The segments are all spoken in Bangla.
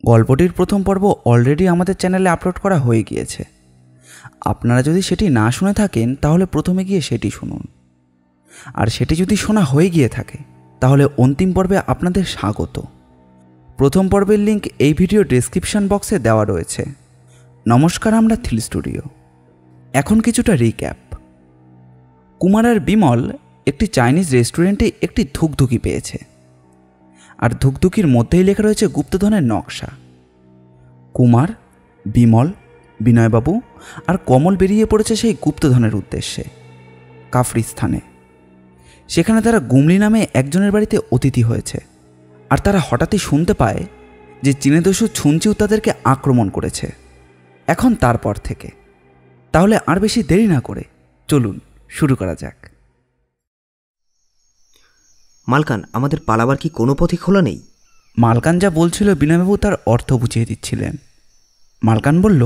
গল্পটির প্রথম পর্ব অলরেডি আমাদের চ্যানেলে আপলোড করা হয়ে গিয়েছে। আপনারা যদি সেটি না শুনে থাকেন তাহলে প্রথমে গিয়ে সেটি শুনুন, আর সেটি যদি শোনা হয়ে গিয়ে থাকে তাহলে অন্তিম পর্বে আপনাদের স্বাগত। প্রথম পর্বের লিঙ্ক এই ভিডিও ডেসক্রিপশন বক্সে দেওয়া রয়েছে। নমস্কার, আমরা থ্রিল স্টুডিও। এখন কিছুটা রিক্যাপ। কুমার আর বিমল একটি চাইনিজ রেস্টুরেন্টে একটি ধুকধুকি পেয়েছে, আর ধুকধুকির মধ্যেই লেখা রয়েছে গুপ্তধনের নকশা। কুমার, বিমল, বিনয়বাবু আর কমল বেরিয়ে পড়েছে সেই গুপ্তধনের উদ্দেশ্যে কাফরিস্তানে। সেখানে তারা গুমলি নামে একজনের বাড়িতে অতিথি হয়েছে, আর তারা হঠাৎই শুনতে পায় যে চীনেদস্যু ছুঞ্চিউ তাদেরকে আক্রমণ করেছে। এখন তারপর থেকে তাহলে আর বেশি দেরি না করে চলুন শুরু করা যাক। মালকান, আমাদের পালাবার কি কোনো পথই খোলা নেই? মালকান যা বলছিল বিনয়বাবু তার অর্থ বুঝিয়ে দিচ্ছিলেন। মালকান বলল,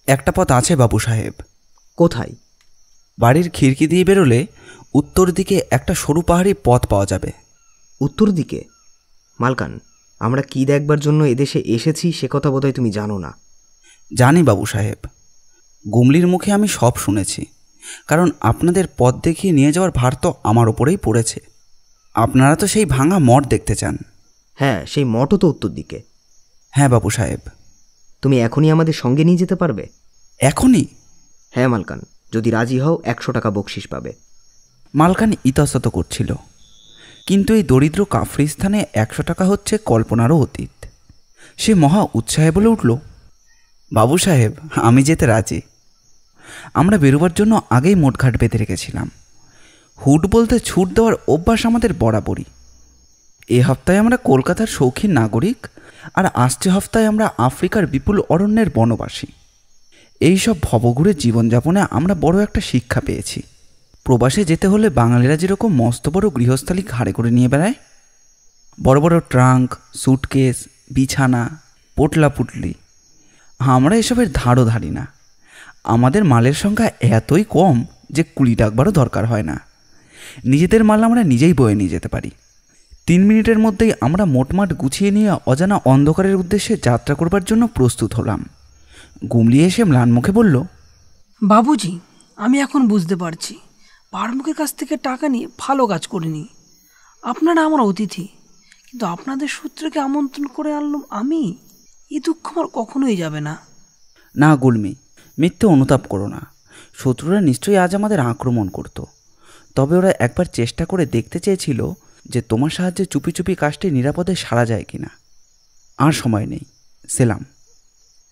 একটা পথ আছে বাবু সাহেব। কোথায়? বাড়ির খিড়কি দিয়ে বেরোলে উত্তর দিকে একটা সরু পাহাড়ি পথ পাওয়া যাবে। উত্তর দিকে? মালকান, আমরা কি দেখবার জন্য এদেশে এসেছি সে কথা বোধহয় তুমি জানো না। জানি বাবু সাহেব, গুমলির মুখে আমি সব শুনেছি, কারণ আপনাদের পথ দেখিয়ে নিয়ে যাওয়ার ভার তো আমার ওপরেই পড়েছে। আপনারা তো সেই ভাঙা মঠ দেখতে চান। হ্যাঁ, সেই মঠও তো উত্তর দিকে। হ্যাঁ বাবু সাহেব। তুমি এখনই আমাদের সঙ্গে নিয়ে যেতে পারবে? এখনই? হ্যাঁ মালকান, যদি রাজি হও 100 টাকা বকশিস পাবে। মালকান ইতস্তত করছিল, কিন্তু এই দরিদ্র কাফরিস্তানে 100 টাকা হচ্ছে কল্পনারও অতীত। সে মহা উৎসাহে বলে উঠল, বাবু সাহেব, আমি যেতে রাজি। আমরা বেরোবার জন্য আগেই মোটঘাট বেঁধে রেখেছিলাম। হুট বলতে ছুট দেওয়ার অভ্যাস আমাদের বরাবরই। এ হপ্তাহে আমরা কলকাতার শৌখিন নাগরিক, আর আসছে হপ্তাহে আমরা আফ্রিকার বিপুল অরণ্যের বনবাসী। এইসব ভবঘুরে জীবনযাপনে আমরা বড় একটা শিক্ষা পেয়েছি। প্রবাসে যেতে হলে বাঙালিরা যেরকম মস্ত বড় গৃহস্থালী ঘাড়ে করে নিয়ে বেড়ায়, বড় বড় ট্রাঙ্ক, স্যুটকেস, বিছানা, পোটলা পুটলি, আমরা এসবের ধারও ধারি না। আমাদের মালের সংখ্যা এতই কম যে কুলি ডাকবারও দরকার হয় না। নিজেদের মাল আমরা নিজেই বয়ে নিয়ে যেতে পারি। 3 মিনিটের মধ্যেই আমরা মোটমাট গুছিয়ে নিয়ে অজানা অন্ধকারের উদ্দেশ্যে যাত্রা করবার জন্য প্রস্তুত হলাম। গুমলি এসে ম্লান মুখে বলল, বাবুজি, আমি এখন বুঝতে পারছি পাড়মুখের কাছ থেকে টাকা নিয়ে ভালো কাজ করিনি। আপনারা আমার অতিথি, কিন্তু আপনাদের সূত্রকে আমন্ত্রণ করে আনলাম আমি। এই দুঃখ আমার কখনোই যাবে না। না গুলমি, মিথ্যে অনুতাপ করো না। শত্রুরা নিশ্চয়ই আজ আমাদের আক্রমণ করত, তবে ওরা একবার চেষ্টা করে দেখতে চেয়েছিল যে তোমার সাহায্যে চুপি চুপি কাজটি নিরাপদে সারা যায় কিনা। আর সময় নেই। সেলাম।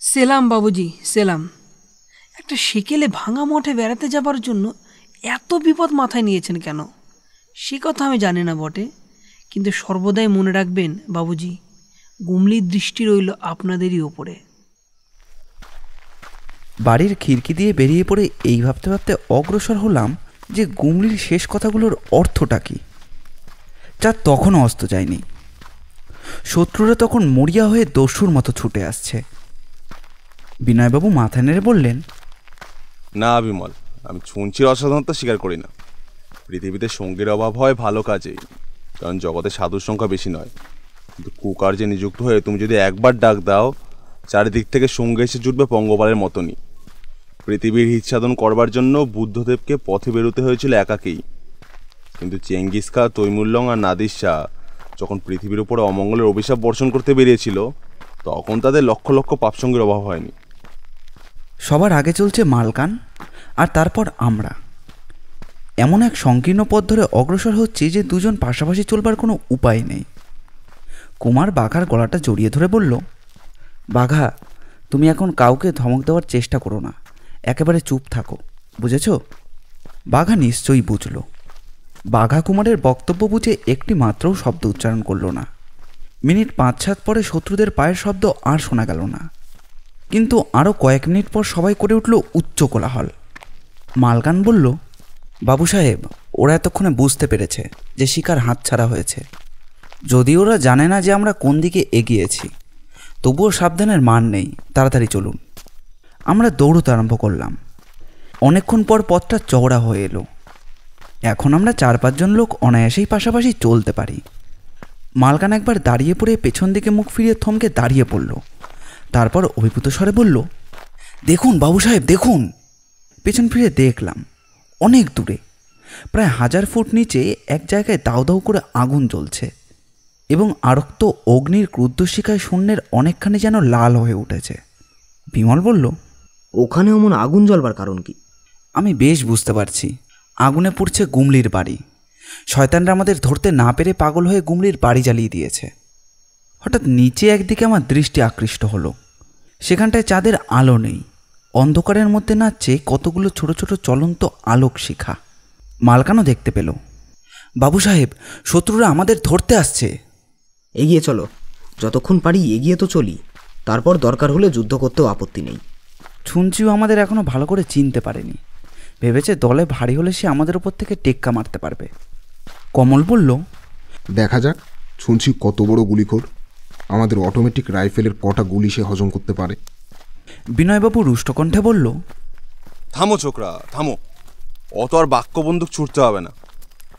সেলাম বাবুজি, সেলাম। একটা সেকেলে ভাঙা মঠে বেড়াতে যাবার জন্য এত বিপদ মাথায় নিয়েছেন কেন সে কথা আমি জানি না বটে, কিন্তু সর্বদাই মনে রাখবেন বাবুজি, গুমলির দৃষ্টি রইল আপনাদেরই ওপরে। বাড়ির খিড়কি দিয়ে বেরিয়ে পড়ে এই ভাবতে ভাবতে অগ্রসর হলাম যে গুমলির শেষ কথাগুলোর অর্থটা কী, যা তখনও অস্ত যায়নি। শত্রুরা তখন মরিয়া হয়ে দস্যুর মতো ছুটে আসছে। বিনয়বাবু মাথা নেড়ে বললেন, না বিমল, আমি ছুঞ্চির অসাধারণতা স্বীকার করি না। পৃথিবীতে সঙ্গীর অভাব হয় ভালো কাজেই, কারণ জগতে সাধুর সংখ্যা বেশি নয়। কিন্তু কুকার্যে নিযুক্ত হয়ে তুমি যদি একবার ডাক দাও, চারিদিক থেকে সঙ্গে এসে জুটবে পঙ্গপালের মতনই। পৃথিবীর হিত সাধন করবার জন্য বুদ্ধদেবকে পথে বেরোতে হয়েছিল একাকেই, কিন্তু চেঙ্গিস খা, তৈমুল্লং আর নাদির শাহ যখন পৃথিবীর উপরে অমঙ্গলের অভিশাপ বর্ষণ করতে বেরিয়েছিল, তখন তাদের লক্ষ লক্ষ পাপসঙ্গীর অভাব হয়নি। সবার আগে চলছে মালকান, আর তারপর আমরা। এমন এক সংকীর্ণ পথ ধরে অগ্রসর হচ্ছি যে দুজন পাশাপাশি চলবার কোনো উপায় নেই। কুমার বাঘার গলাটা জড়িয়ে ধরে বলল, বাঘা, তুমি এখন কাউকে ধমক দেওয়ার চেষ্টা করো না, একেবারে চুপ থাকো, বুঝেছ? বাঘা নিশ্চয়ই বুঝল। বাঘা কুমারের বক্তব্য বুঝে একটি মাত্রও শব্দ উচ্চারণ করল না। মিনিট 5-7 পরে শত্রুদের পায়ের শব্দ আর শোনা গেল না, কিন্তু আরও কয়েক মিনিট পর সবাই করে উঠল উচ্চ কোলাহল। মালকান বলল, বাবু সাহেব, ওরা এতক্ষণে বুঝতে পেরেছে যে শিকার হাতছাড়া হয়েছে। যদি ওরা জানে না যে আমরা কোন দিকে এগিয়েছি, তবুও সাবধানের মান নেই। তাড়াতাড়ি চলুন। আমরা দৌড়তে আরম্ভ করলাম। অনেকক্ষণ পর পথটা চওড়া হয়ে এলো। এখন আমরা 4-5 জন লোক অনায়াসেই পাশাপাশি চলতে পারি। মালকান একবার দাঁড়িয়ে পড়ে পেছন দিকে মুখ ফিরিয়ে থমকে দাঁড়িয়ে পড়ল। তারপর অভিভূত স্বরে বলল, দেখুন বাবু সাহেব, দেখুন। পেছন ফিরে দেখলাম অনেক দূরে, প্রায় 1000 ফুট নিচে এক জায়গায় দাউ দাউ করে আগুন জ্বলছে এবং আরক্ত অগ্নির ক্রুদ্ধশিখায় শূন্যের অনেকখানি যেন লাল হয়ে উঠেছে। বিমল বলল, ওখানে অমন আগুন জ্বলবার কারণ কি? আমি বেশ বুঝতে পারছি। আগুনে পুড়ছে গুমলির বাড়ি। শয়তানরা আমাদের ধরতে না পেরে পাগল হয়ে গুমলির বাড়ি জ্বালিয়ে দিয়েছে। হঠাৎ নিচে একদিকে আমার দৃষ্টি আকৃষ্ট হলো। সেখানটায় চাঁদের আলো নেই, অন্ধকারের মধ্যে নাচছে কতগুলো ছোট ছোট চলন্ত আলোক শিখা। মালকানও দেখতে পেল। বাবু সাহেব, শত্রুরা আমাদের ধরতে আসছে। এগিয়ে চলো, যতক্ষণ পারি এগিয়ে তো চলি, তারপর দরকার হলে যুদ্ধ করতেও আপত্তি নেই। ছুঞ্চিও আমাদের এখনো ভালো করে চিনতে পারেনি, ভেবেছে দলে ভারী হলে সে আমাদের উপর থেকে টেক্কা মারতে পারবে। কমল বলল, দেখা যাক শুনছি কত বড় গুলিখোর, আমাদের অটোমেটিক রাইফেলের কটা গুলি সে হজম করতে পারে। বিনয়বাবু রুষ্টকণ্ঠে বলল, থামো ছোকরা, থামো। অত আর বাক্য বন্দুক ছুটতে হবে না।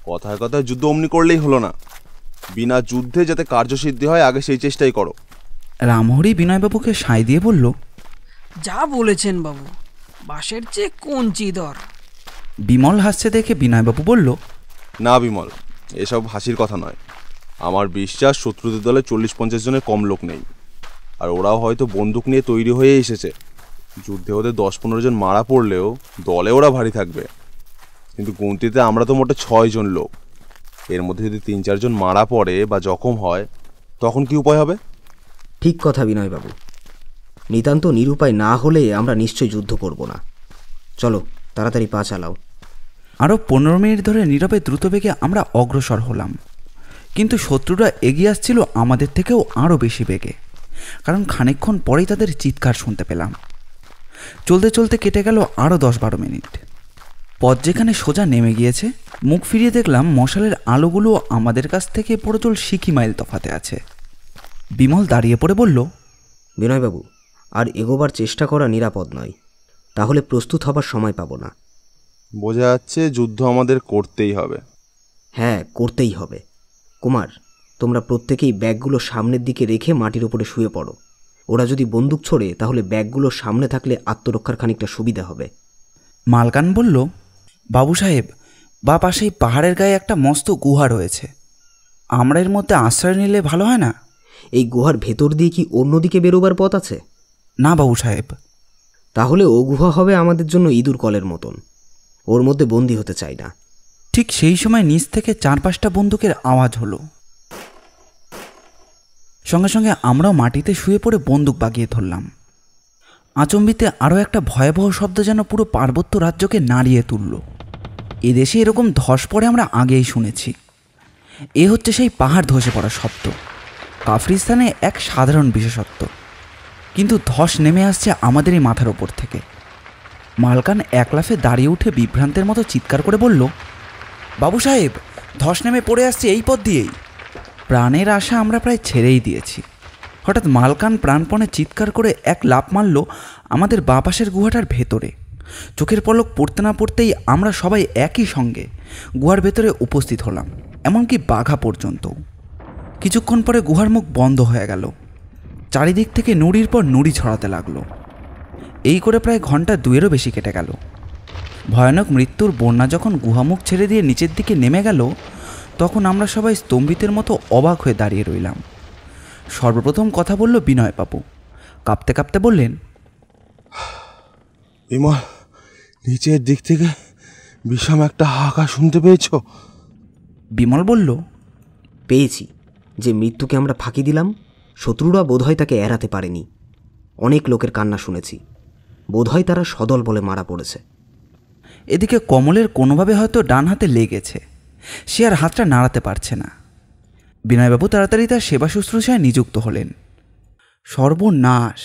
কথায় কথায় যুদ্ধ অমনি করলেই হলো না। বিনা যুদ্ধে যাতে কার্যসিদ্ধি হয়, আগে সেই চেষ্টাই করো। রামহরি বিনয়বাবুকে সায় দিয়ে বলল, যা বলেছেন বাবু, বাঁশের চেয়ে কঞ্চি দর। বিমল হাসছে দেখে বিনয়বাবু বলল, না বিমল, এসব হাসির কথা নয়। আমার বিশ্বাস শত্রুদের দলে 40-50 জনের কম লোক নেই, আর ওরাও হয়তো বন্দুক নিয়ে তৈরি হয়ে এসেছে। যুদ্ধে ওদের 10-15 জন মারা পড়লেও দলে ওরা ভারী থাকবে। কিন্তু গুনতিতে আমরা তো মোটে 6 জন লোক। এর মধ্যে যদি 3-4 জন মারা পড়ে বা জখম হয়, তখন কি উপায় হবে? ঠিক কথা বিনয়বাবু, নিতান্ত নিরুপায় না হলে আমরা নিশ্চয়ই যুদ্ধ করব না। চলো তাড়াতাড়ি পা চালাও। আরও 15 মিনিট ধরে নীরবে দ্রুতবেগে আমরা অগ্রসর হলাম, কিন্তু শত্রুরা এগিয়ে আসছিল আমাদের থেকেও আরও বেশি বেগে, কারণ খানিকক্ষণ পরেই তাদের চিৎকার শুনতে পেলাম। চলতে চলতে কেটে গেল আরও 10-12 মিনিট। পথ যেখানে সোজা নেমে গিয়েছে, মুখ ফিরিয়ে দেখলাম মশালের আলোগুলো আমাদের কাছ থেকে পড়চল সিকি মাইল তফাতে আছে। বিমল দাঁড়িয়ে পড়ে বলল, বিনয়বাবু, আর এগোবার চেষ্টা করা নিরাপদ নয়, তাহলে প্রস্তুত হবার সময় পাবো না। বোঝা যাচ্ছে যুদ্ধ আমাদের করতেই হবে। হ্যাঁ, করতেই হবে। কুমার, তোমরা প্রত্যেকেই ব্যাগগুলো সামনের দিকে রেখে মাটির ওপরে শুয়ে পড়ো। ওরা যদি বন্দুক ছোড়ে তাহলে ব্যাগগুলো সামনে থাকলে আত্মরক্ষার খানিকটা সুবিধা হবে। মালকান বলল, বাবু সাহেব, বা পাশেই পাহাড়ের গায়ে একটা মস্ত গুহা রয়েছে, আমরা এর মধ্যে আশ্রয় নিলে ভালো হয় না? এই গুহার ভেতর দিয়ে কি অন্যদিকে বেরোবার পথ আছে? না বাবু সাহেব। তাহলে ও গুহা হবে আমাদের জন্য ইঁদুর কলের মতন, ওর মধ্যে বন্দি হতে চাই না। ঠিক সেই সময় নিচ থেকে 4-5টা বন্দুকের আওয়াজ হলো। সঙ্গে সঙ্গে আমরাও মাটিতে শুয়ে পড়ে বন্দুক বাগিয়ে ধরলাম। আচম্বিতে আরও একটা ভয়াবহ শব্দ যেন পুরো পার্বত্য রাজ্যকে নাড়িয়ে তুলল। এদেশে এরকম ধস পড়ে আমরা আগেই শুনেছি। এ হচ্ছে সেই পাহাড় ধসে পড়া শব্দ, কাফরিস্তানে এক সাধারণ বিশেষত্ব। কিন্তু ধস নেমে আসছে আমাদেরই মাথার ওপর থেকে। মালকান এক লাফে দাঁড়িয়ে উঠে বিভ্রান্তের মতো চিৎকার করে বলল, বাবু সাহেব, ধস নেমে পড়ে আসছে এই পথ দিয়েই। প্রাণের আশা আমরা প্রায় ছেড়েই দিয়েছি। হঠাৎ মালকান প্রাণপণে চিৎকার করে এক লাফ মারল আমাদের বাঁ পাশের গুহাটার ভেতরে। চোখের পলক পড়তে না পড়তেই আমরা সবাই একই সঙ্গে গুহার ভেতরে উপস্থিত হলাম, এমনকি বাঘা পর্যন্ত। কিছুক্ষণ পরে গুহার মুখ বন্ধ হয়ে গেল। চারিদিক থেকে নুড়ির পর নুড়ি ছড়াতে লাগলো। এই করে প্রায় ঘন্টা 2-এরও বেশি কেটে গেল। ভয়ানক মৃত্যুর বন্যা যখন গুহামুখ ছেড়ে দিয়ে নিচের দিকে নেমে গেল, তখন আমরা সবাই স্তম্ভিতের মতো অবাক হয়ে দাঁড়িয়ে রইলাম। সর্বপ্রথম কথা বলল বিনয়বাবু। কাঁপতে কাঁপতে বললেন, বিমল, নিচের দিক থেকে বিষম একটা হাহাকার শুনতে পেয়েছ? বিমল বলল, পেয়েছি। যে মৃত্যুকে আমরা ফাঁকি দিলাম, শত্রুরা বোধহয় তাকে এড়াতে পারেনি। অনেক লোকের কান্না শুনেছি, বোধহয় তারা সদল বলে মারা পড়েছে। এদিকে কমলের কোনোভাবে হয়তো ডান হাতে লেগেছে, সে আর হাতটা নাড়াতে পারছে না। বিনয়বাবু তাড়াতাড়ি তার সেবা শুশ্রূষায় নিযুক্ত হলেন। সর্বনাশ,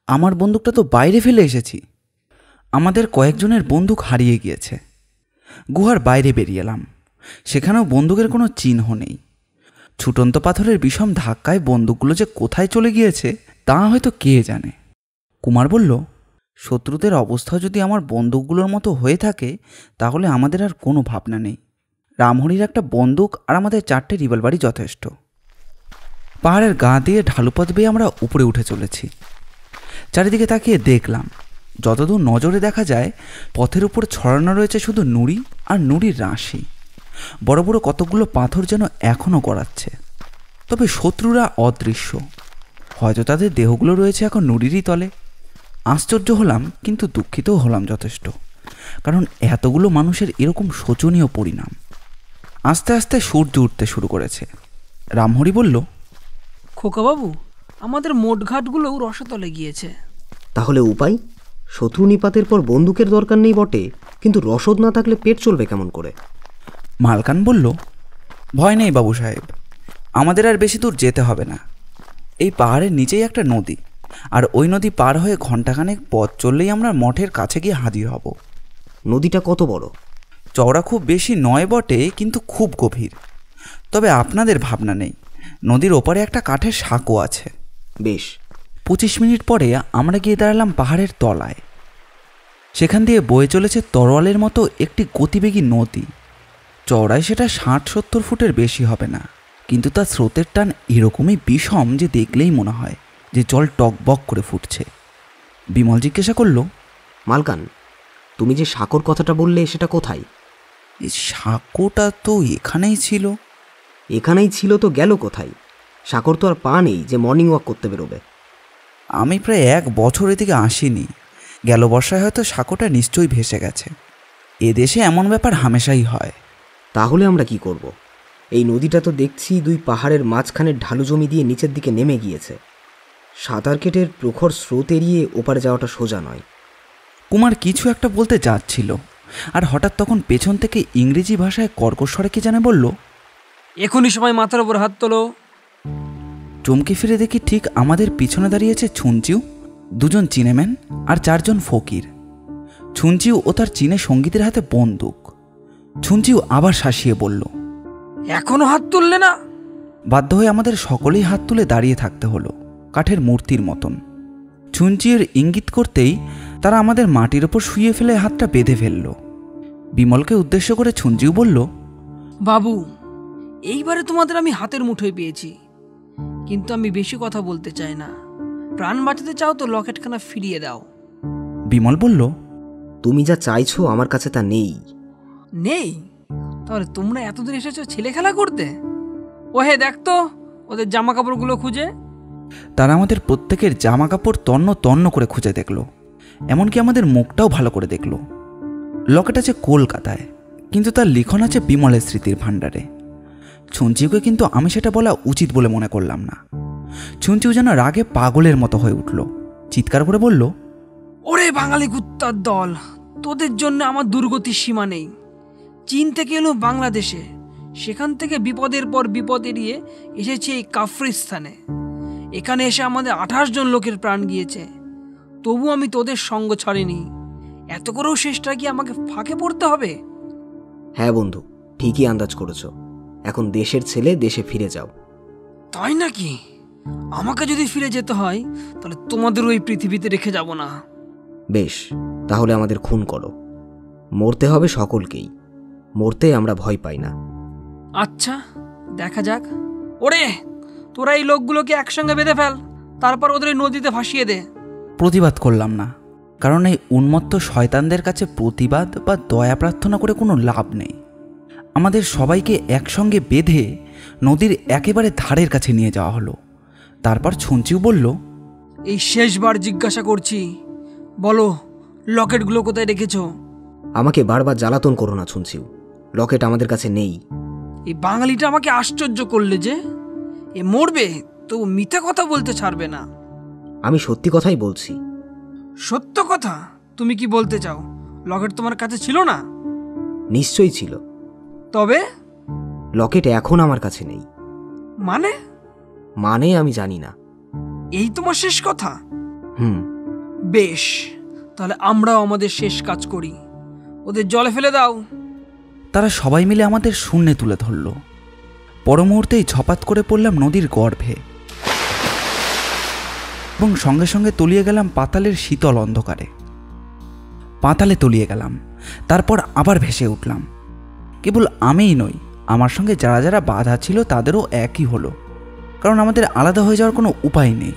আমার বন্দুকটা তো বাইরে ফেলে এসেছি। আমাদের কয়েকজনের বন্দুক হারিয়ে গিয়েছে। গুহার বাইরে বেরিয়ে এলাম, সেখানেও বন্দুকের কোনো চিহ্ন নেই। ছুটন্ত পাথরের বিষম ধাক্কায় বন্দুকগুলো যে কোথায় চলে গিয়েছে তা হয়তো কে জানে। কুমার বলল, শত্রুদের অবস্থা যদি আমার বন্দুকগুলোর মতো হয়ে থাকে তাহলে আমাদের আর কোনো ভাবনা নেই। রামহরির একটা বন্দুক আর আমাদের 4টে রিভলভারই যথেষ্ট। পাহাড়ের গা দিয়ে ঢালুপথ বেয়ে আমরা উপরে উঠে চলেছি। চারিদিকে তাকিয়ে দেখলাম, যতদূর নজরে দেখা যায় পথের উপর ছড়ানো রয়েছে শুধু নুড়ি আর নুড়ির রাশি। বড় বড় কতগুলো পাথর যেন এখনও গড়াচ্ছে, তবে শত্রুরা অদৃশ্য। হয়তো তাদের দেহগুলো রয়েছে এখন নুড়িরই তলে। আশ্চর্য হলাম, কিন্তু দুঃখিতও হলাম যথেষ্ট, কারণ এতগুলো মানুষের এরকম শোচনীয় পরিণাম। আস্তে আস্তে সূর্য উঠতে শুরু করেছে। রামহরি বলল, খোকাবাবু, আমাদের মোটঘাটগুলোও রসতলে গিয়েছে। তাহলে উপায়? শত্রু নিপাতের পর বন্দুকের দরকার নেই বটে, কিন্তু রসদ না থাকলে পেট চলবে কেমন করে? মালকান বলল, ভয় নেই বাবু সাহেব, আমাদের আর বেশি দূর যেতে হবে না। এই পাহাড়ের নিচেই একটা নদী, আর ওই নদী পার হয়ে ঘণ্টাখানেক পথ চললেই আমরা মঠের কাছে গিয়ে হাজির হব। নদীটা কত বড়? চওড়া খুব বেশি নয় বটে, কিন্তু খুব গভীর। তবে আপনাদের ভাবনা নেই, নদীর ওপারে একটা কাঠের সাঁকো আছে। বেশ। 25 মিনিট পরে আমরা গিয়ে দাঁড়ালাম পাহাড়ের তলায়। সেখান দিয়ে বয়ে চলেছে তরোয়ালের মতো একটি গতিবেগী নদী। চওড়ায় সেটা 60-70 ফুটের বেশি হবে না, কিন্তু তার স্রোতের টান এরকমই বিষম যে দেখলেই মনে হয় যে জল টকবক করে ফুটছে। বিমল জিজ্ঞাসা করল, মালকান, তুমি যে সাঁকোর কথাটা বললে সেটা কোথায়? এই সাঁকোটা তো এখানেই ছিল। এখানেই ছিল তো গেল কোথায়? সাঁকোর তো আর পা নেই যে মর্নিং ওয়াক করতে বেরোবে। আমি প্রায় 1 বছর এদিকে আসিনি। গেল বর্ষায় হয়তো সাঁকোটা নিশ্চয়ই ভেসে গেছে। এদেশে এমন ব্যাপার হামেশাই হয়। তাহলে আমরা কি করব? এই নদীটা তো দেখছি 2 পাহাড়ের মাঝখানের ঢালু জমি দিয়ে নিচের দিকে নেমে গিয়েছে। সাঁতার কেটের প্রখর স্রোত এড়িয়ে ওপারে যাওয়াটা সোজা নয়। কুমার কিছু একটা বলতে যাচ্ছিল, আর হঠাৎ তখন পেছন থেকে ইংরেজি ভাষায় কর্কশ্বরে কি জানে বলল, এখনই সবাই মাথার উপর হাত তোলো। চমকে ফিরে দেখি ঠিক আমাদের পিছনে দাঁড়িয়েছে ছুঞ্চিউ, 2 জন চিনেম্যান আর 4 জন ফকির। ছুঞ্চিউ ও তার চীনে সঙ্গীতের হাতে বন্দুক। ছুঞ্চিউ আবার শাসিয়ে বলল, এখনো হাত তুললে না? বাধ্য হয়ে আমাদের সকলেই হাত তুলে দাঁড়িয়ে থাকতে হলো, কাঠের মূর্তির মতন। ছুঞ্চিউর ইঙ্গিত করতেই তারা আমাদের মাটির ওপর শুয়ে ফেলে হাতটা বেঁধে ফেলল। বিমলকে উদ্দেশ্য করে ছুঞ্চিউ বলল, বাবু, এইবারে তোমাদের আমি হাতের মুঠোয় পেয়েছি, কিন্তু আমি বেশি কথা বলতে চাই না। প্রাণ বাঁচাতে চাও তো লকেটখানা ফিরিয়ে দাও। বিমল বলল, তুমি যা চাইছো আমার কাছে তা নেই। নেই? তাহলে তোমরা এতদূর এসেছো ছেলে খেলা করতে? ওহে দেখতো ওদের জামা কাপড়গুলো খুঁজে। তারা আমাদের প্রত্যেকের জামা কাপড় তন্ন তন্ন করে খুঁজে দেখল, এমনকি আমাদের মুখটাও ভালো করে দেখল। লকেট আছে কলকাতায়, কিন্তু তার লিখন আছে বিমলের স্মৃতির ভাণ্ডারে। ছুঞ্চিউকে কিন্তু আমি সেটা বলা উচিত বলে মনে করলাম না। ছুঞ্চিউ যেন রাগে পাগলের মতো হয়ে উঠল, চিৎকার করে বলল, ওরে বাঙালি কুত্তার দল, তোদের জন্য আমার দুর্গতির সীমা নেই। চীন থেকে এলো বাংলাদেশে, সেখান থেকে বিপদের পর বিপদ এড়িয়ে এসেছে এই কাফরিস্তানে। এখানে এসে আমাদের 28 জন লোকের প্রাণ গিয়েছে, তবু আমি তোদের সঙ্গ ছাড়িনি। এত করেও শেষটা কি আমাকে ফাঁকে পড়তে হবে? হ্যাঁ বন্ধু, ঠিকই আন্দাজ করেছ। এখন দেশের ছেলে দেশে ফিরে যাও। তাই নাকি? আমাকে যদি ফিরে যেতে হয় তাহলে তোমাদের ওই পৃথিবীতে রেখে যাব না। বেশ, তাহলে আমাদের খুন করো। মরতে হবে সকলকেই, মরতে আমরা ভয় পাই না। আচ্ছা, দেখা যাক। ওরে, তোরা এই লোকগুলোকে একসঙ্গে বেঁধে ফেল, তারপর ওদের নদীতে ভাসিয়ে দে। প্রতিবাদ করলাম না, কারণ এই উন্মত্ত শয়তানদের কাছে প্রতিবাদ বা দয়া প্রার্থনা করে কোনো লাভ নেই। আমাদের সবাইকে একসঙ্গে বেঁধে নদীর একেবারে ধারের কাছে নিয়ে যাওয়া হলো। তারপর ছুঞ্চিউ বলল, এই শেষবার জিজ্ঞাসা করছি, বলো লকেটগুলো কোথায় রেখেছো? আমাকে বারবার জ্বালাতন করো না ছুঞ্চিউ, লকেট আমাদের কাছে নেই। এই বাঙালিটা আমাকে আশ্চর্য করলে যে, এ মরবে তবু মিথ্যে কথা বলতে ছাড়বে না। আমি সত্যি কথাই বলছি। সত্য কথা? তুমি কি বলতে চাও লকেট তোমার কাছে ছিল না? নিশ্চয়ই ছিল। তবে লকেট এখন আমার কাছে নেই। মানে? মানে আমি জানি না। এই তোমার শেষ কথা? হুম। বেশ, তাহলে আমরাও আমাদের শেষ কাজ করি, ওদের জলে ফেলে দাও। তারা সবাই মিলে আমাদের শূন্যে তুলে ধরল। পর মুহূর্তেই ঝপাত করে পড়লাম নদীর গর্ভে এবং সঙ্গে সঙ্গে তলিয়ে গেলাম পাতালের শীতল অন্ধকারে। পাতালে তলিয়ে গেলাম, তারপর আবার ভেসে উঠলাম। কেবল আমিই নই, আমার সঙ্গে যারা যারা বাধা ছিল তাদেরও একই হলো। কারণ আমাদের আলাদা হয়ে যাওয়ার কোনো উপায় নেই।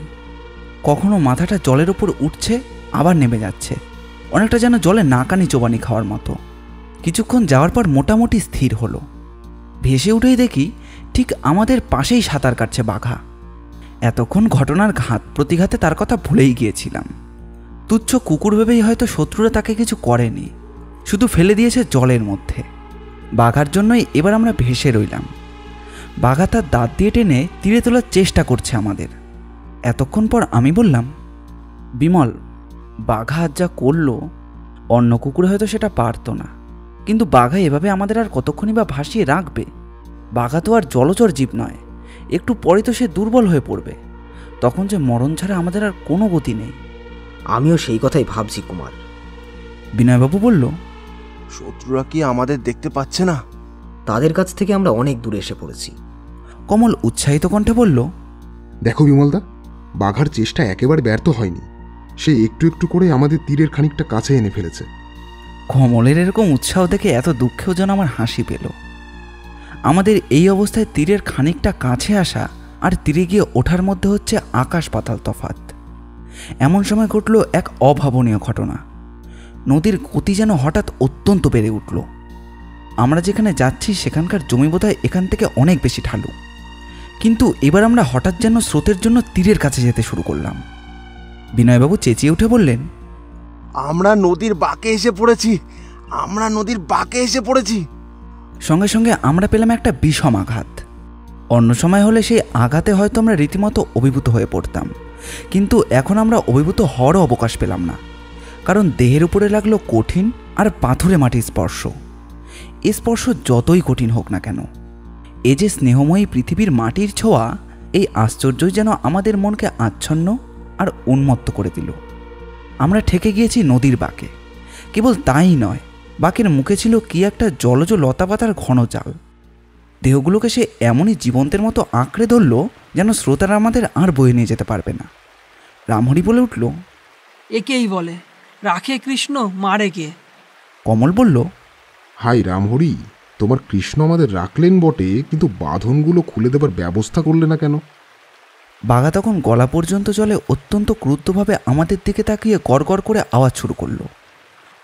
কখনো মাথাটা জলের ওপর উঠছে, আবার নেমে যাচ্ছে, অনেকটা যেন জলে নাকানি চোবানি খাওয়ার মতো। কিছুক্ষণ যাওয়ার পর মোটামুটি স্থির হলো। ভেসে উঠেই দেখি ঠিক আমাদের পাশেই সাঁতার কাটছে বাঘা। এতক্ষণ ঘটনার ঘাত প্রতিঘাতে তার কথা ভুলেই গিয়েছিলাম। তুচ্ছ কুকুর ভেবেই হয়তো শত্রুরা তাকে কিছু করেনি, শুধু ফেলে দিয়েছে জলের মধ্যে। বাঘার জন্যই এবার আমরা ভেসে রইলাম। বাঘা তার দাঁত দিয়ে টেনে তীরে তোলার চেষ্টা করছে আমাদের। এতক্ষণ পর আমি বললাম, বিমল, বাঘা আজ যা করলো অন্য কুকুর হয়তো সেটা পারতো না, কিন্তু বাঘা এভাবে আমাদের আর কতক্ষণই বা ভাসিয়ে রাখবে? বাঘা তো আর জলচর জীব নয়, একটু পরে তো সে দুর্বল হয়ে পড়বে, তখন যে মরণ ছাড়া আমাদের আর কোনো গতি নেই। আমিও সেই কথাই ভাবছি কুমার। বিনয়বাবু বলল, শত্রুরা কি আমাদের দেখতে পাচ্ছে না? তাদের কাছ থেকে আমরা অনেক দূরে এসে পড়েছি। কমল উৎসাহিত কণ্ঠে বলল, দেখো বিমলদা, বাঘার চেষ্টা একেবারে ব্যর্থ হয়নি। সে একটু একটু করে আমাদের তীরের খানিকটা কাছে এনে ফেলেছে। কমলের এরকম উৎসাহ দেখে এত দুঃখেও যেন আমার হাসি পেল। আমাদের এই অবস্থায় তীরের খানিকটা কাছে আসা আর তীরে গিয়ে ওঠার মধ্যে হচ্ছে আকাশ পাতাল তফাৎ। এমন সময় ঘটল এক অভাবনীয় ঘটনা। নদীর গতি যেন হঠাৎ অত্যন্ত বেড়ে উঠল। আমরা যেখানে যাচ্ছি সেখানকার জমি বোধহয় এখান থেকে অনেক বেশি ঢালু, কিন্তু এবার আমরা হঠাৎ যেন স্রোতের জন্য তীরের কাছে যেতে শুরু করলাম। বিনয়বাবু চেঁচিয়ে উঠে বললেন, আমরা নদীর বাঁকে এসে পড়েছি, আমরা নদীর বাঁকে এসে পড়েছি। সঙ্গে সঙ্গে আমরা পেলাম একটা বিষম আঘাত। অন্য সময় হলে সেই আঘাতে হয়তো আমরা রীতিমতো অভিভূত হয়ে পড়তাম, কিন্তু এখন আমরা অভিভূত হওয়ারও অবকাশ পেলাম না, কারণ দেহের উপরে লাগলো কঠিন আর পাথুরে মাটির স্পর্শ। এ স্পর্শ যতই কঠিন হোক না কেন, এ যে স্নেহময়ী পৃথিবীর মাটির ছোঁয়া, এই আশ্চর্যই যেন আমাদের মনকে আচ্ছন্ন আর উন্মত্ত করে দিল। আমরা ঠেকে গিয়েছি নদীর বাঁকে। কেবল তাই নয়, বাঁকের মুখে ছিল কি একটা জলজ লতাপাতার ঘন জাল। দেহগুলোকে সে এমনই জীবন্তের মতো আঁকড়ে ধরল যেন শ্রোতারা আমাদের আর বয়ে নিয়ে যেতে পারবে না। রামহরি বলে উঠল, একেই বলে রাখে কৃষ্ণ, মারে কে? কমল বলল, হাই রামহরি, তোমার কৃষ্ণ আমাদের রাখলেন বটে, কিন্তু বাঁধনগুলো খুলে দেবার ব্যবস্থা করলে না কেন? বাঘা তখন গলা পর্যন্ত জলে অত্যন্ত ক্রুদ্ধভাবে আমাদের দিকে তাকিয়ে গড়গড় করে আওয়াজ শুরু করলো।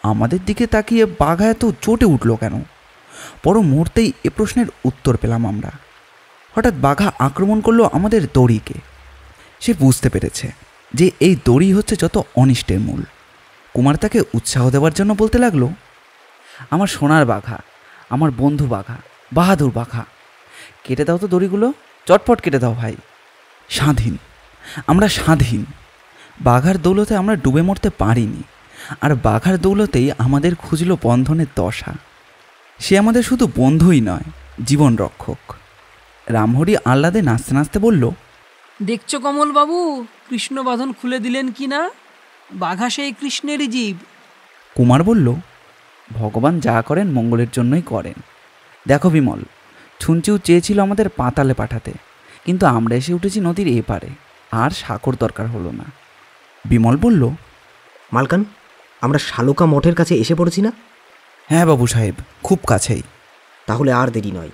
আমাদের দিকে তাকিয়ে বাঘা এত চটে উঠল কেন? পর মুহূর্তেই এ প্রশ্নের উত্তর পেলাম আমরা। হঠাৎ বাঘা আক্রমণ করলো আমাদের দড়িকে। সে বুঝতে পেরেছে যে এই দড়ি হচ্ছে যত অনিষ্টের মূল। কুমার তাকে উৎসাহ দেওয়ার জন্য বলতে লাগলো, আমার সোনার বাঘা, আমার বন্ধু বাঘা, বাহাদুর বাঘা, কেটে দাও তো দড়িগুলো, চটপট কেটে দাও ভাই। স্বাধীন, আমরা স্বাধীন। বাঘার দৌলতে আমরা ডুবে মরতে পারিনি, আর বাঘার দৌলতেই আমাদের খুঁজল বন্ধনের দশা। সে আমাদের শুধু বন্ধুই নয়, জীবন রক্ষক। রামহরি আহ্লাদে নাচতে নাচতে বলল, দেখছো কমলবাবু, কৃষ্ণ বাঁধন খুলে দিলেন কি না? বাঘা সেই কৃষ্ণেরই জীব। কুমার বলল, ভগবান যা করেন মঙ্গলের জন্যই করেন। দেখো বিমল, ছুঞ্চিও চেয়েছিল আমাদের পাতালে পাঠাতে, কিন্তু আমরা এসে উঠেছি নদীর এপারে, আর সাঁকর দরকার হলো না। বিমল বলল, মালকান, আমরা শালুকা মঠের কাছে এসে পড়েছি না? হ্যাঁ বাবু সাহেব, খুব কাছেই। তাহলে আর দেরি নয়,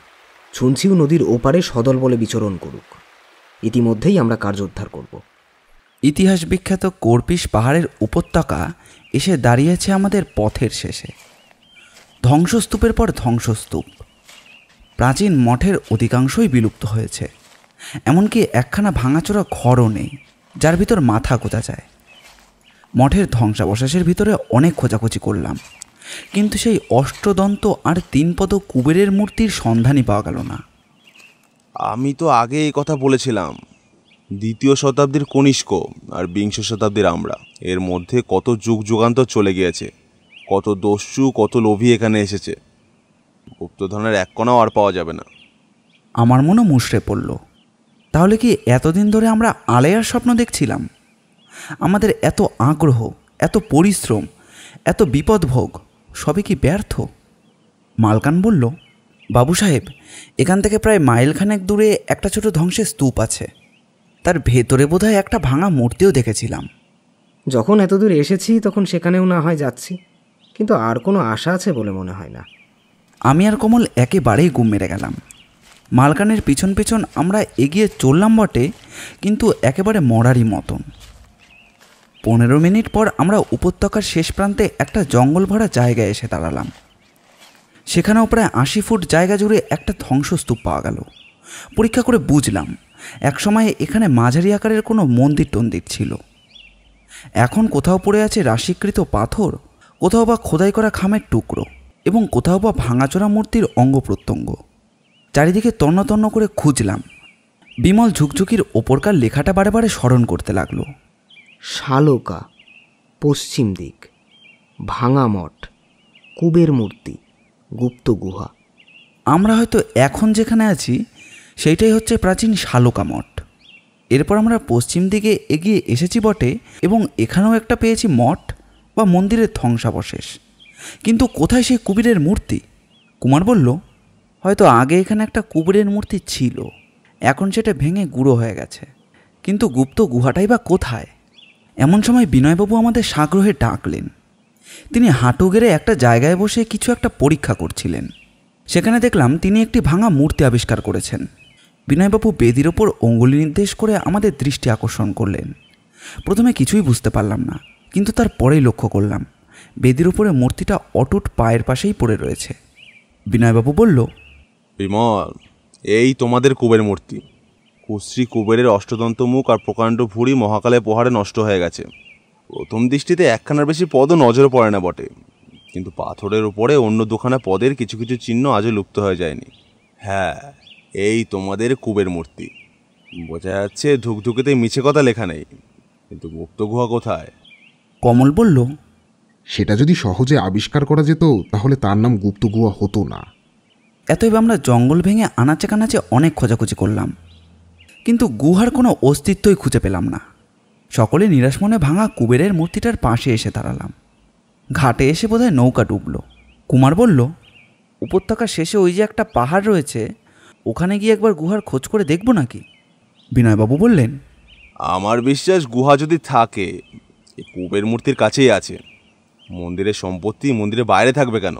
ছুঞ্চিও নদীর ওপারে সদল বলে বিচরণ করুক। ইতিমধ্যেই আমরা কার্যোদ্ধার করব। ইতিহাস বিখ্যাত কোরপিস পাহাড়ের উপত্যকা এসে দাঁড়িয়েছে আমাদের পথের শেষে। ধ্বংসস্তূপের পর ধ্বংসস্তূপ। প্রাচীন মঠের অধিকাংশই বিলুপ্ত হয়েছে, এমনকি একখানা ভাঙাচোরা ঘরও নেই যার ভিতর মাথা গোঁজা যায়। মঠের ধ্বংসাবশেষের ভিতরে অনেক খোঁজাখুঁজি করলাম, কিন্তু সেই অষ্টদন্ত আর 3 পদ কুবেরের মূর্তির সন্ধানই পাওয়া গেল না। আমি তো আগে এই কথা বলেছিলাম, 2য় শতাব্দীর কনিষ্ক আর 20 শতাব্দীর আমরা, এর মধ্যে কত যুগ যুগান্তর চলে গিয়েছে, কত দস্যু, কত লোভী এখানে এসেছে। গুপ্তধনের এক কণাও আর পাওয়া যাবে না। আমার মনে মুষড়ে পড়ল। তাহলে কি এতদিন ধরে আমরা আলেয়ার স্বপ্ন দেখছিলাম? আমাদের এত আগ্রহ, এত পরিশ্রম, এত বিপদভোগ সবই কি ব্যর্থ? মালকান বলল, বাবু সাহেব, এখান থেকে প্রায় মাইলখানেক দূরে একটা ছোট ধ্বংসের স্তূপ আছে, তার ভেতরে বোধহয় একটা ভাঙা মূর্তিও দেখেছিলাম। যখন এতদূর এসেছি তখন সেখানেও না হয় যাচ্ছি, কিন্তু আর কোনো আশা আছে বলে মনে হয় না। আমি আর কমল একেবারেই গুম মেরে গেলাম। মালকানের পিছন পিছন আমরা এগিয়ে চললাম বটে, কিন্তু একেবারে মরারই মতন। 15 মিনিট পর আমরা উপত্যকার শেষ প্রান্তে একটা জঙ্গল ভরা জায়গায় এসে দাঁড়ালাম। সেখানেও প্রায় 80 ফুট জায়গা জুড়ে একটা ধ্বংসস্তূপ পাওয়া গেল। পরীক্ষা করে বুঝলাম একসময় এখানে মাঝারি আকারের কোনো মন্দির টন্দির ছিল। এখন কোথাও পড়ে আছে রাশিকৃত পাথর, কোথাও বা খোদাই করা খামের টুকরো, এবং কোথাও বা ভাঙাচোরা মূর্তির অঙ্গ প্রত্যঙ্গ। চারিদিকে তন্ন তন্ন করে খুঁজলাম। বিমল ঝুকঝুকির ওপরকার লেখাটা বারে বারে স্মরণ করতে লাগলো। শালকা, পশ্চিম দিক, ভাঙা মঠ, কুবের মূর্তি, গুপ্ত গুহা। আমরা হয়তো এখন যেখানে আছি সেইটাই হচ্ছে প্রাচীন শালকা মঠ। এরপর আমরা পশ্চিম দিকে এগিয়ে এসেছি বটে, এবং এখানেও একটা পেয়েছি মঠ বা মন্দিরের ধ্বংসাবশেষ। কিন্তু কোথায় সেই কুবেরের মূর্তি? কুমার বলল, হয়তো আগে এখানে একটা কুবেরের মূর্তি ছিল, এখন সেটা ভেঙে গুঁড়ো হয়ে গেছে। কিন্তু গুপ্ত গুহাটাই বা কোথায়? এমন সময় বিনয়বাবু আমাদের সাগ্রহে ডাকলেন। তিনি হাঁটু গেড়ে একটা জায়গায় বসে কিছু একটা পরীক্ষা করছিলেন। সেখানে দেখলাম তিনি একটি ভাঙা মূর্তি আবিষ্কার করেছেন। বিনয়বাবু বেদির ওপর অঙ্গুলি নির্দেশ করে আমাদের দৃষ্টি আকর্ষণ করলেন। প্রথমে কিছুই বুঝতে পারলাম না, কিন্তু তার পরেই লক্ষ্য করলাম বেদির ওপরে মূর্তিটা অটুট পায়ের পাশেই পড়ে রয়েছে। বিনয়বাবু বলল, বিমল, এই তোমাদের কুবের মূর্তি। কুশ্রী কুবেরের অষ্টদন্ত মুখ আর প্রকাণ্ড ভুঁড়ি মহাকালে প্রহারে নষ্ট হয়ে গেছে। প্রথম দৃষ্টিতে একখানার বেশি পদও নজরে পড়ে না বটে, কিন্তু পাথরের উপরে অন্য দুখানা পদের কিছু কিছু চিহ্ন আজও লুপ্ত হয়ে যায়নি। হ্যাঁ, এই তোমাদের কুবের মূর্তি। বোঝা যাচ্ছে ধুকধুকেতে মিছে কথা লেখা নেই, কিন্তু গুপ্ত গুহা কোথায়? কমল বলল, সেটা যদি সহজে আবিষ্কার করা যেত তাহলে তার নাম গুপ্ত গুহা হতো না। এতএব আমরা জঙ্গল ভেঙে আনাচে কানাচে অনেক খোঁজাখুঁজি করলাম, কিন্তু গুহার কোনো অস্তিত্বই খুঁজে পেলাম না। সকলে নিরাশ মনে ভাঙা কুবেরের মূর্তিটার পাশে এসে দাঁড়ালাম। ঘাটে এসে বোধহয় নৌকা ডুবল। কুমার বলল, উপত্যকার শেষে ওই যে একটা পাহাড় রয়েছে, ওখানে গিয়ে একবার গুহার খোঁজ করে দেখব নাকি? বিনয়বাবু বললেন, আমার বিশ্বাস গুহা যদি থাকে এই কুবের মূর্তির কাছেই আছে। মন্দিরের সম্পত্তি মন্দিরের বাইরে থাকবে কেন?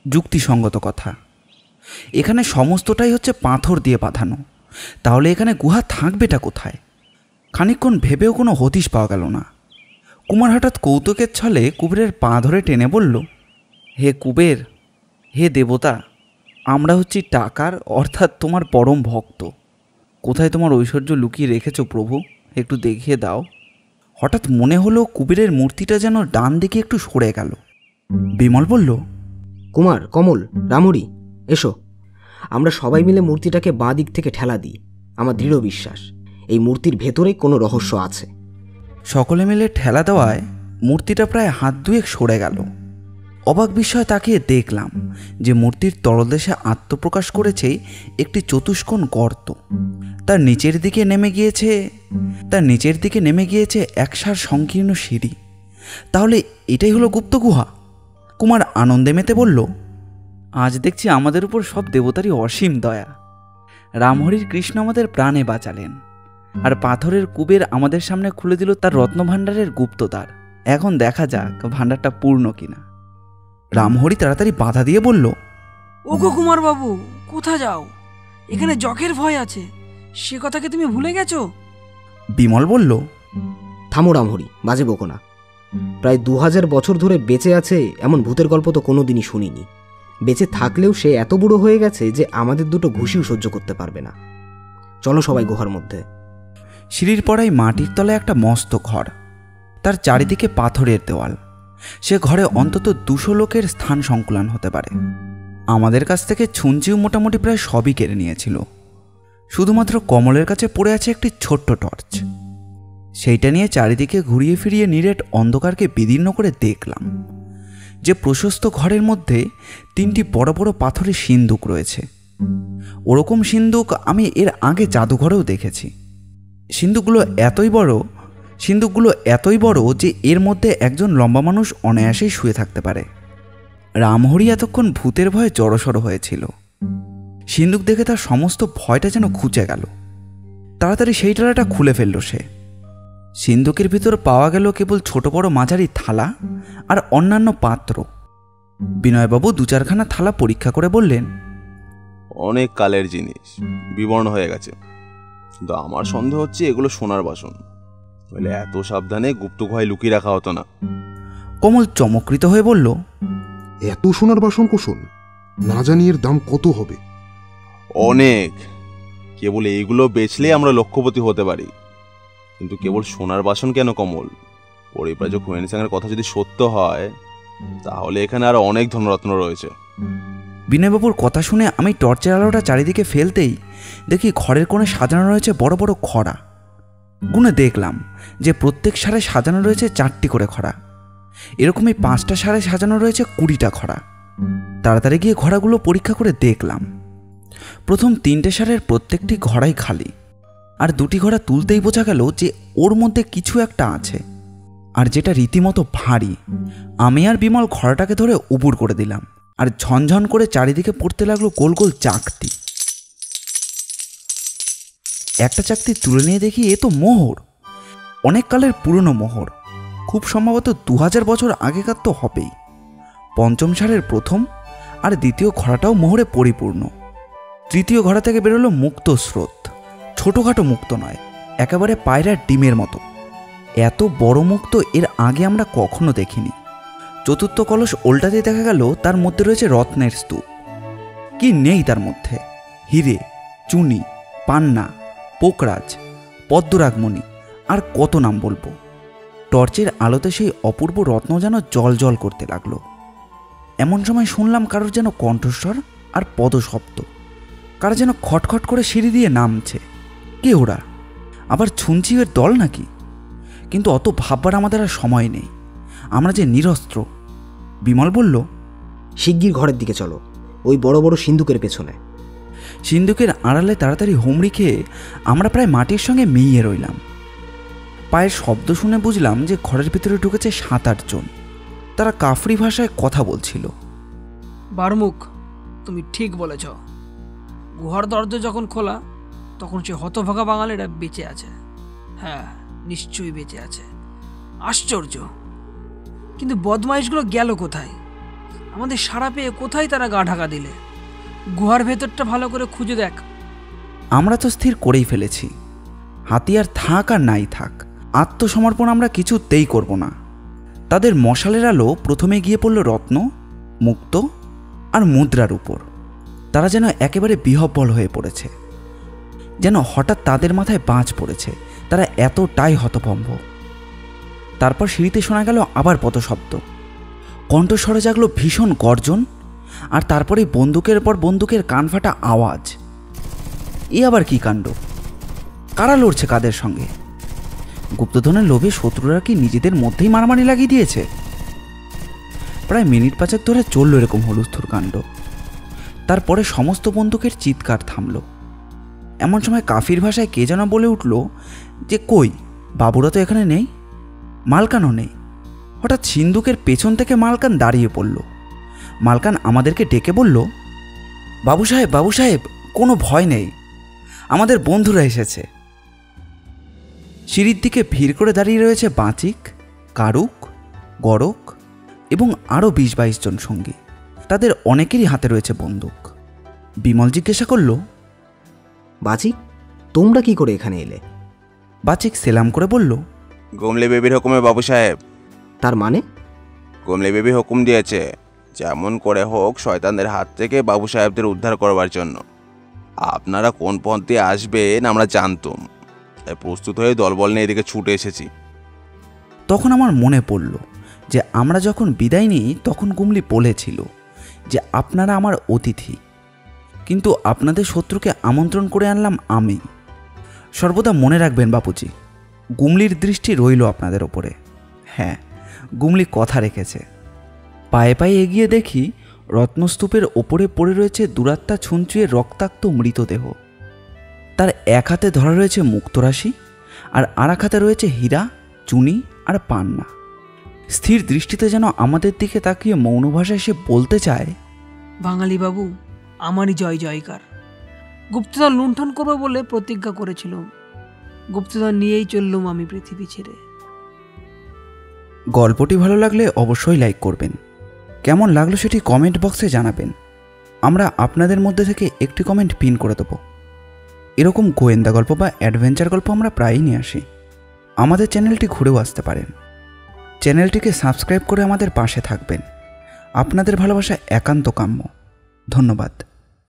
যুক্তিসঙ্গত কথা। এখানে সমস্তটাই হচ্ছে পাথর দিয়ে বাঁধানো, তাহলে এখানে গুহা থাকবেটা কোথায়? খানিকক্ষণ ভেবেও কোনো হদিশ পাওয়া গেল না। কুমার হঠাৎ কৌতুকের ছলে কুবেরের পা ধরে টেনে বলল, হে কুবের, হে দেবতা, আমরা হচ্ছি টাকার অর্থাৎ তোমার পরম ভক্ত। কোথায় তোমার ঐশ্বর্য লুকিয়ে রেখেছো প্রভু, একটু দেখিয়ে দাও। হঠাৎ মনে হলো কুবেরের মূর্তিটা যেন ডান দিকে একটু সরে গেল। বিমল বলল, কুমার, কমল, রামহরি, এসো। আমরা সবাই মিলে মূর্তিটাকে বাঁ দিক থেকে ঠেলা দিই। আমার দৃঢ় বিশ্বাস এই মূর্তির ভেতরে কোনো রহস্য আছে। সকলে মিলে ঠেলা দেওয়ায় মূর্তিটা প্রায় হাত দুয়েক সরে গেল। অবাক বিস্ময় তাকিয়ে দেখলাম যে মূর্তির তলদেশে আত্মপ্রকাশ করেছে একটি চতুষ্কোণ গর্ত। তার নিচের দিকে নেমে গিয়েছে একসার সংকীর্ণ সিঁড়ি। তাহলে এটাই হলো গুপ্ত গুহা। কুমার আনন্দে মেতে বলল, আজ দেখছি আমাদের উপর সব দেবতারই অসীম দয়া। রামহরির কৃষ্ণ আমাদের প্রাণে বাঁচালেন, আর পাথরের কুবের আমাদের সামনে খুলে দিল তার রত্নভাণ্ডারের গুপ্তদ্বার। এখন দেখা যাক ভাণ্ডারটা পূর্ণ কিনা। রামহরি তাড়াতাড়ি বাধা দিয়ে বলল, ওগো কুমার বাবু, কোথা যাও? এখানে জখের ভয় আছে, সে কথাকে তুমি ভুলে গেছো? বিমল বলল, থামো রামহরি, বাজে বকো না। প্রায় 2000 বছর ধরে বেঁচে আছে এমন ভূতের গল্প তো কোনোদিনই শুনিনি। বেঁচে থাকলেও সে এত বুড়ো হয়ে গেছে যে আমাদের দুটো ঘুষিও সহ্য করতে পারবে না। চলো সবাই গুহার মধ্যে। সিঁড়ির পড়ায় মাটির তলায় একটা মস্ত ঘর, তার চারিদিকে পাথরের দেওয়াল। সে ঘরে অন্তত 200 লোকের স্থান সংকুলান হতে পারে। আমাদের কাছ থেকে ছুঞ্চিও মোটামুটি প্রায় সবই কেড়ে নিয়েছিল। শুধুমাত্র কমলের কাছে পড়ে আছে একটি ছোট্ট টর্চ। সেইটা নিয়ে চারিদিকে ঘুরিয়ে ফিরিয়ে নিরেট অন্ধকারকে বিদীর্ণ করে দেখলাম যে প্রশস্ত ঘরের মধ্যে 3টি বড় বড় পাথরের সিন্দুক রয়েছে। ওরকম সিন্দুক আমি এর আগে জাদুঘরেও দেখেছি। সিন্দুকগুলো এতই বড় যে এর মধ্যে একজন লম্বা মানুষ অনায়াসেই শুয়ে থাকতে পারে। রামহরি এতক্ষণ ভূতের ভয়ে জড়সড় হয়েছিল। সিন্দুক দেখে তার সমস্ত ভয়টা যেন ঘুচে গেল। তাড়াতাড়ি সেই টালাটা খুলে ফেলল সে। সিন্দুকের ভিতর পাওয়া গেল কেবল ছোট বড় মাঝারি থালা আর অন্যান্য পাত্র। বিনয়বাবু 2-4খানা থালা পরীক্ষা করে বললেন, অনেক কালের জিনিস, বিবর্ণ হয়ে গেছে। কিন্তু আমার সন্দেহ হচ্ছে এগুলো সোনার বাসন, বলে এত সাবধানে গুপ্ত গুহায় লুকিয়ে রাখা হতো না। কমল চমকৃত হয়ে বলল, এত সোনার বাসন কোষণ, না জানি এর দাম কত হবে। অনেক। কেবল এইগুলো বেচলে আমরা লক্ষপতি হতে পারি। কিন্তু কেবল সোনার বাসন কেন কমল, পরিব্রাজক হুয়েনসাংয়ের কথা যদি সত্য হয় তাহলে এখানে আরো অনেক ধনরত্ন রয়েছে। বিনয়বাবুর কথা শুনে আমি টর্চের আলোটা চারিদিকে ফেলতেই দেখি ঘরের কোণে সাজানো রয়েছে বড় বড় খড়া। গুনে দেখলাম যে প্রত্যেক সারে সাজানো রয়েছে 4টি করে খড়া। এরকমই 5টা সারে সাজানো রয়েছে 20টা খড়া। তাড়াতাড়ি গিয়ে ঘড়াগুলো পরীক্ষা করে দেখলাম। প্রথম 3টে সারের প্রত্যেকটি ঘড়াই খালি, আর 2টি ঘড়া তুলতেই বোঝা গেল যে ওর মধ্যে কিছু একটা আছে, আর যেটা রীতিমতো ভারী। আমি আর বিমল ঘড়াটাকে ধরে উপুড় করে দিলাম, আর ঝনঝন করে চারিদিকে পড়তে লাগলো গোল গোল চাকতি। একটা চাকতি তুলে নিয়ে দেখি এ তো মোহর, অনেক কালের পুরনো মোহর, খুব সম্ভবত 2000 বছর আগেকার তো হবেই। পঞ্চম সারের প্রথম আর দ্বিতীয় ঘড়াটাও মোহরে পরিপূর্ণ। তৃতীয় ঘড়া থেকে বেরোলো মুক্ত স্রোত, ছোটোখাটো মুক্ত নয়, একেবারে পায়রার ডিমের মতো। এত বড় মুক্ত এর আগে আমরা কখনো দেখিনি। চতুর্থ কলস ওল্টাতে দেখা গেল তার মধ্যে রয়েছে রত্নের স্তূপ। কি নেই তার মধ্যে? হিরে, চুনি, পান্না, পোকরাজ, পদ্মরাগমণি, আর কত নাম বলবো। টর্চের আলোতে সেই অপূর্ব রত্ন যেন জল জল করতে লাগলো। এমন সময় শুনলাম কারোর যেন কণ্ঠস্বর আর পদশব্দ, কারা যেন খটখট করে সিঁড়ি দিয়ে নামছে। কে ওরা? আবার ছুঞ্চিয়ের দল নাকি? কিন্তু অত ভাববার আমাদের আর সময় নেই, আমরা যে নিরস্ত্র। বিমল বলল, শিগগির ঘরের দিকে চলো, ওই বড় বড় সিন্দুকের পেছনে। সিন্দুকের আড়ালে তাড়াতাড়ি হুমড়ি খেয়ে আমরা প্রায় মাটির সঙ্গে মিইয়ে রইলাম। পায়ের শব্দ শুনে বুঝলাম যে ঘরের ভিতরে ঢুকেছে 7-8 জন। তারা কাফরি ভাষায় কথা বলছিল। বারমুখ, তুমি ঠিক বলেছ। গুহার দরজা যখন খোলা তখন সে হতভাগা বাঙালিরা বেঁচে আছে। হ্যাঁ, নিশ্চয়ই বেঁচে আছে। আশ্চর্য! কিন্তু বদমাইশগুলো গেল কোথায়? আমাদের সাড়া পেয়ে কোথায় তারা গা ঢাকা দিলে? গুহার ভেতরটা ভালো করে খুঁজে দেখ। আমরা তো স্থির করেই ফেলেছি, হাতিয়ার থাক আর নাই থাক, আত্মসমর্পণ আমরা কিছুতেই করব না। তাদের মশালের আলো প্রথমে গিয়ে পড়ল রত্ন, মুক্ত আর মুদ্রার উপর। তারা যেন একেবারে বিহ্বল হয়ে পড়েছে, যেন হঠাৎ তাদের মাথায় বাজ পড়েছে। তারা এতটাই হতভম্ব। তারপর সিঁড়িতে শোনা গেল আবার পদশব্দ, কণ্ঠস্বরে জাগলো ভীষণ গর্জন, আর তারপরেই বন্দুকের পর বন্দুকের কানফাটা আওয়াজ। এ আবার কি কাণ্ড? কারা লড়ছে কাদের সঙ্গে? গুপ্তধনের লোভে শত্রুরা কি নিজেদের মধ্যেই মারামারি লাগিয়ে দিয়েছে? প্রায় মিনিট 5 ধরে চলল এরকম হুলস্থুল কাণ্ড। তারপরে সমস্ত বন্দুকের চিৎকার থামল। এমন সময় কাফির ভাষায় কে যেন বলে উঠল যে, কই, বাবুরা তো এখানে নেই, মালকানও নেই। হঠাৎ সিন্দুকের পেছন থেকে মালকান দাঁড়িয়ে পড়ল। মালকান আমাদেরকে ডেকে বলল, বাবু সাহেব, কোনো ভয় নেই, আমাদের বন্ধুরা এসেছে। সিঁড়ির দিকে ভিড় করে দাঁড়িয়ে রয়েছে বাঁচিক, কারুক, গড়ক এবং আরও 20-22 জন সঙ্গী। তাদের অনেকেরই হাতে রয়েছে বন্দুক। বিমল জিজ্ঞাসা করল, বাজি, তোমরা কি করে এখানে এলে? বাচিক সেলাম করে বলল, গুমলি বেবির হুকুমে বাবু সাহেব। তার মানে? গুমলি বেবি হুকুম দিয়েছে যেমন করে হোক শয়তানদের হাত থেকে বাবু সাহেবদের উদ্ধার করবার জন্য। আপনারা কোন পথ দিয়ে আসবেন আমরা জানতুম, তাই প্রস্তুত হয়ে দলবল নিয়ে এদিকে ছুটে এসেছি। তখন আমার মনে পড়ল যে আমরা যখন বিদায় নিই তখন গুমলি বলেছিল যে আপনারা আমার অতিথি, কিন্তু আপনাদের শত্রুকে আমন্ত্রণ করে আনলাম আমি। সর্বদা মনে রাখবেন বাপুজি, গুমলির দৃষ্টি রইল আপনাদের ওপরে। হ্যাঁ, গুমলি কথা রেখেছে। পায়ে পায়ে এগিয়ে দেখি রত্নস্তূপের ওপরে পড়ে রয়েছে দুরাত্মা ছুঞ্চুয়ের রক্তাক্ত মৃতদেহ। তার এক হাতে ধরা রয়েছে মুক্তরাশি, আর আর এক হাতে রয়েছে হীরা, চুনি আর পান্না। স্থির দৃষ্টিতে যেন আমাদের দিকে তাকিয়ে মৌন ভাষায় সে বলতে চায়, বাঙালি বাবু, আমারই জয় জয়কার। গুপ্তধন লুণ্ঠন করবো বলে প্রতিজ্ঞা করেছিলাম, গুপ্তধন নিয়েই চললুম আমি পৃথিবী ছেড়ে। গল্পটি ভালো লাগলে অবশ্যই লাইক করবেন। কেমন লাগলো সেটি কমেন্ট বক্সে জানাবেন। আমরা আপনাদের মধ্যে থেকে একটি কমেন্ট পিন করে দেবো। এরকম গোয়েন্দা গল্প বা অ্যাডভেঞ্চার গল্প আমরা প্রায়ই নিয়ে আসি। আমাদের চ্যানেলটি ঘুরেও আসতে পারেন। চ্যানেলটিকে সাবস্ক্রাইব করে আমাদের পাশে থাকবেন। আপনাদের ভালোবাসা একান্ত কাম্য। ধন্যবাদ।